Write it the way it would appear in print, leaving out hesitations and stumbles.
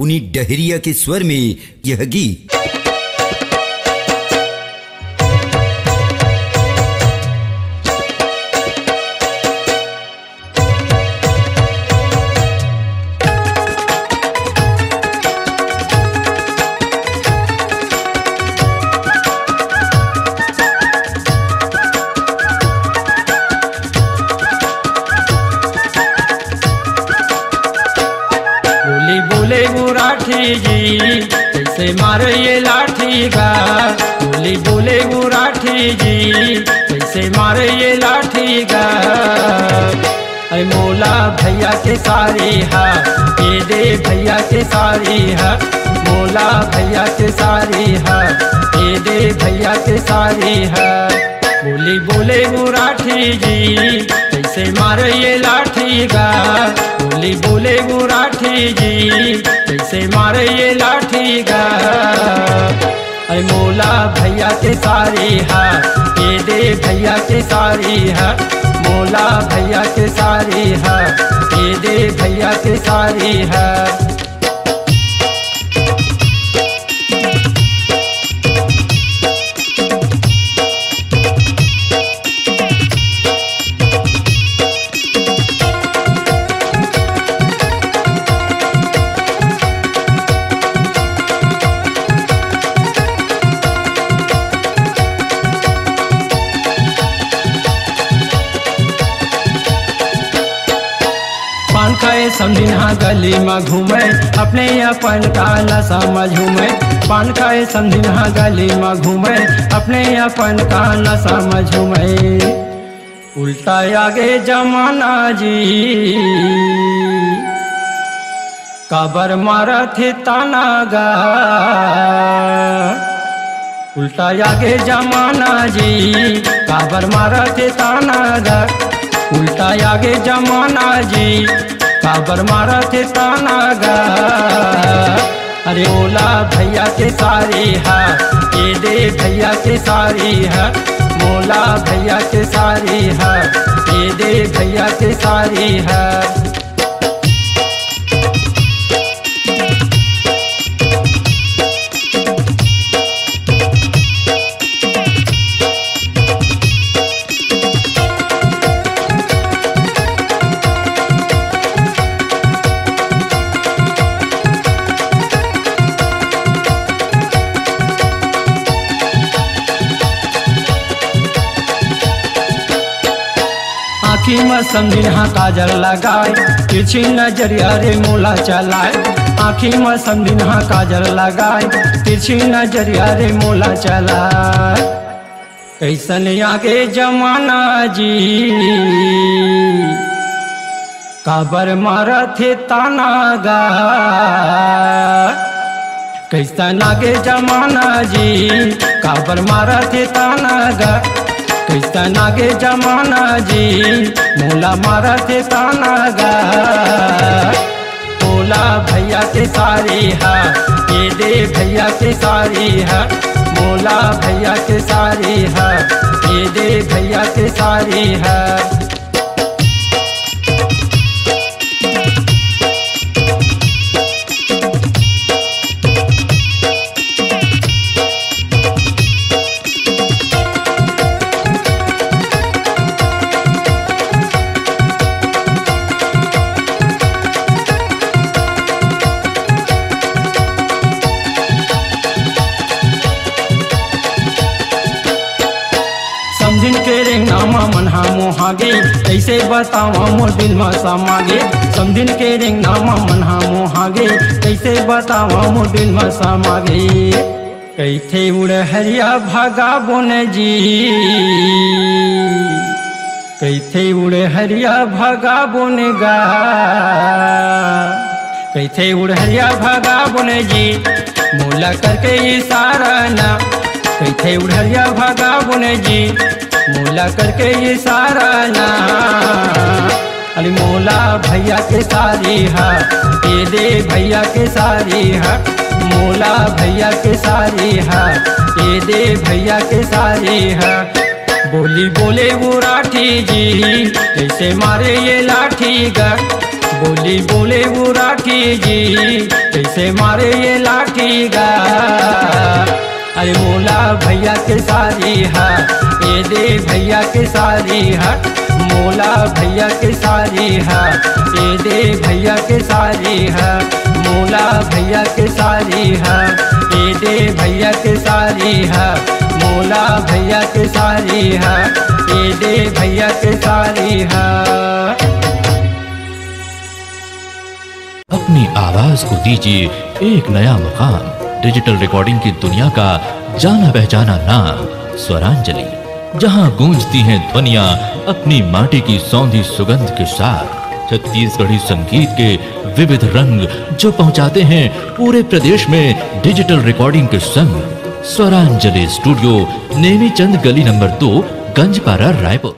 पुनीत डहरिया के स्वर में यह गीत। बोले मुराठी जी कैसे मारे ये लाठी गा, बोले मुराठी जी कैसे मारे ये लाठी गा। अरे मोला भैया के सारी है, ये दे भैया के सारी है, मोला भैया के सारी है, ये दे भैया के सारी है। बोले मुराठी जी कैसे मारे ये लाठी गा, बोले मुराठी जी कैसे मारे ये लाठी गा। अरे मोला भैया के सारी है, ये दे भैया के सारी है, मोला भैया के सारी है, ये दे भैया के सारी है। पान खाए समझिना गली में घूमे, अपने अपन का नशा में झूमे। पान खाए समझिना गली में घूमे, अपने अपन का नशा में झूमे। उल्टा आगे जमाना जी काबर मारा थे ताना गा, उल्टा आगे जमाना जी काबर मारा थे ताना गा। उल्टा आगे जमाना जी काबर मारा थे ताना गा। अरे मोला भैया के सारी है, ये दे भैया के सारी है, मोला भैया के सारी है, ये दे भैया के सारी है। आँखी में समझिना काजल लगाए, तिरछी नजरिया रे मोला चलाए। आँखी में समझिना काजल लगाए, तिरछी नजरिया रे मोला चलाए। कैसन आगे जमाना जी काबर मारा थे ताना गा। कैसन आगे जमाना जी काबर मारा थे ताना गा। कैसन आगे जमाना जी मोला मारा थे ताना गा। मोला भैया के सारी है, ये दे भैया के सारी है, मोला भैया के सारी है, ये दे भैया के सारी है। समझिन के रे नामा मनहा मोहागे, कैसे बतावा मोर दिल में समागे। समझिन के रे नामा मनहा मोहागे, कैसे बतावा मोर दिल में समागे। कैथे उड़ हरिया भागा बोन जी, कैथे उड़ हरिया भागा बोन गा। कैथे उड़ हरिया भागा बोन जी मोला करके इशारा ना। कैथे उड़िया भागा बोन जी मोला करके इशारा ना। अरे मोला भैया के सारी है, ये दे भैया के सारी है, मोला भैया के सारी है, ये दे भैया के सारी है। बोले मुराठी जी कैसे मारे ये लाठी गा, बोली बोले वो राठी जी कैसे मारे ये लाठी गा। अरे मोला भैया के सारी है ये दे भैया के सारी है, मोला भैया के सारी है ये दे भैया के सारी है, मोला भैया के सारी है ये दे भैया के सारी है, मोला भैया के सारी है ये दे भैया के सारी है। अपनी आवाज को दीजिए एक नया मुकाम। डिजिटल रिकॉर्डिंग की दुनिया का जाना पहचाना नाम स्वरांजलि, जहां गूंजती हैं ध्वनियां अपनी माटी की सौंधी सुगंध के साथ। छत्तीसगढ़ी संगीत के विविध रंग जो पहुंचाते हैं पूरे प्रदेश में डिजिटल रिकॉर्डिंग के संग। स्वरांजलि स्टूडियो, नेमीचंद गली नंबर 2, गंजपारा, रायपुर।